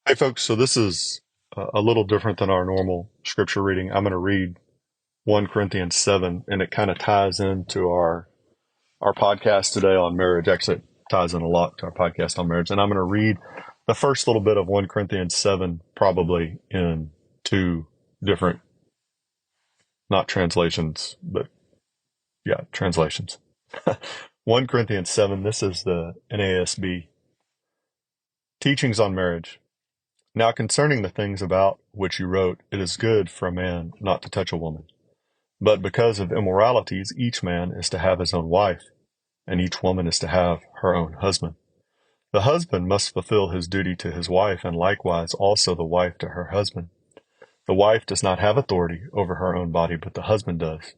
Hey folks, so this is a little different than our normal scripture reading. I'm going to read 1 Corinthians 7, and it kind of ties into our podcast today on marriage. Actually, it ties in a lot to our podcast on marriage. And I'm going to read the first little bit of 1 Corinthians 7, probably in two different, not translations, but yeah, translations. 1 Corinthians 7, this is the NASB. Teachings on marriage. Now concerning the things about which you wrote, it is good for a man not to touch a woman. But because of immoralities, each man is to have his own wife, and each woman is to have her own husband. The husband must fulfill his duty to his wife, and likewise also the wife to her husband. The wife does not have authority over her own body, but the husband does.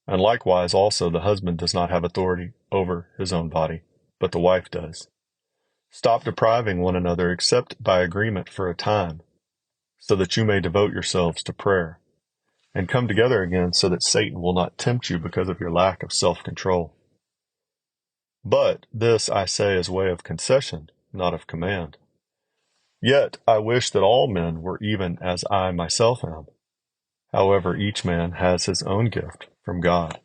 And likewise also the husband does not have authority over his own body, but the wife does. Stop depriving one another except by agreement for a time, so that you may devote yourselves to prayer, and come together again so that Satan will not tempt you because of your lack of self-control. But this I say as way of concession, not of command. Yet I wish that all men were even as I myself am. However, each man has his own gift from God,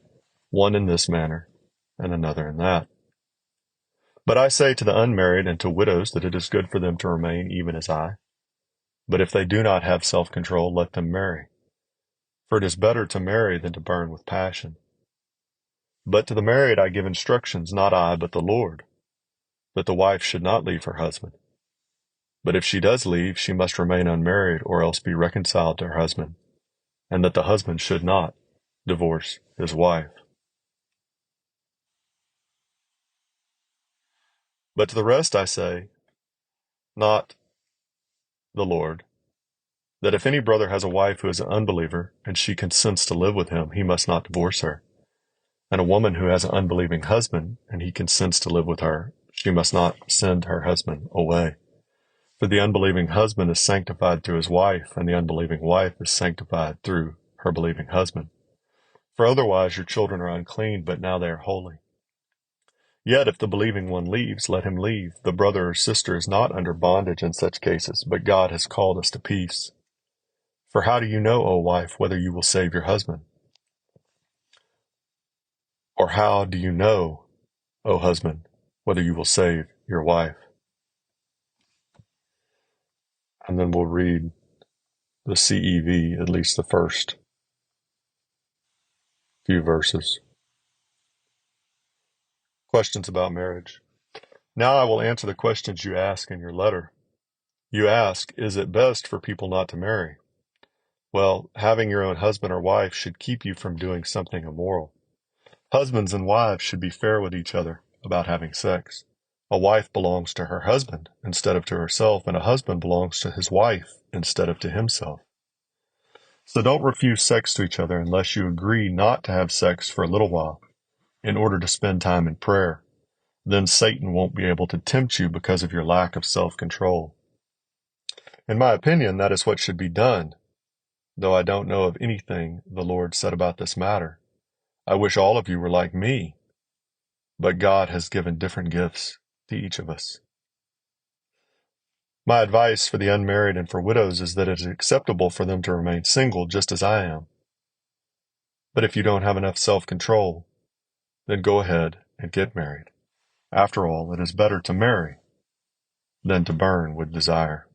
one in this manner and another in that. But I say to the unmarried and to widows that it is good for them to remain even as I. But if they do not have self-control, let them marry. For it is better to marry than to burn with passion. But to the married I give instructions, not I, but the Lord, that the wife should not leave her husband. But if she does leave, she must remain unmarried or else be reconciled to her husband, and that the husband should not divorce his wife. But to the rest I say, not the Lord, that if any brother has a wife who is an unbeliever, and she consents to live with him, he must not divorce her. And a woman who has an unbelieving husband, and he consents to live with her, she must not send her husband away. For the unbelieving husband is sanctified through his wife, and the unbelieving wife is sanctified through her believing husband. For otherwise your children are unclean, but now they are holy. Yet if the believing one leaves, let him leave. The brother or sister is not under bondage in such cases, but God has called us to peace. For how do you know, O wife, whether you will save your husband? Or how do you know, O husband, whether you will save your wife? And then we'll read the CEV, at least the first few verses. Questions about marriage. Now I will answer the questions you ask in your letter. You ask, is it best for people not to marry? Well, having your own husband or wife should keep you from doing something immoral. Husbands and wives should be fair with each other about having sex. A wife belongs to her husband instead of to herself, and a husband belongs to his wife instead of to himself. So don't refuse sex to each other unless you agree not to have sex for a little while in order to spend time in prayer. Then Satan won't be able to tempt you because of your lack of self-control. In my opinion, that is what should be done, though I don't know of anything the Lord said about this matter. I wish all of you were like me, but God has given different gifts to each of us. My advice for the unmarried and for widows is that it is acceptable for them to remain single just as I am. But if you don't have enough self-control, then go ahead and get married. After all, it is better to marry than to burn with desire.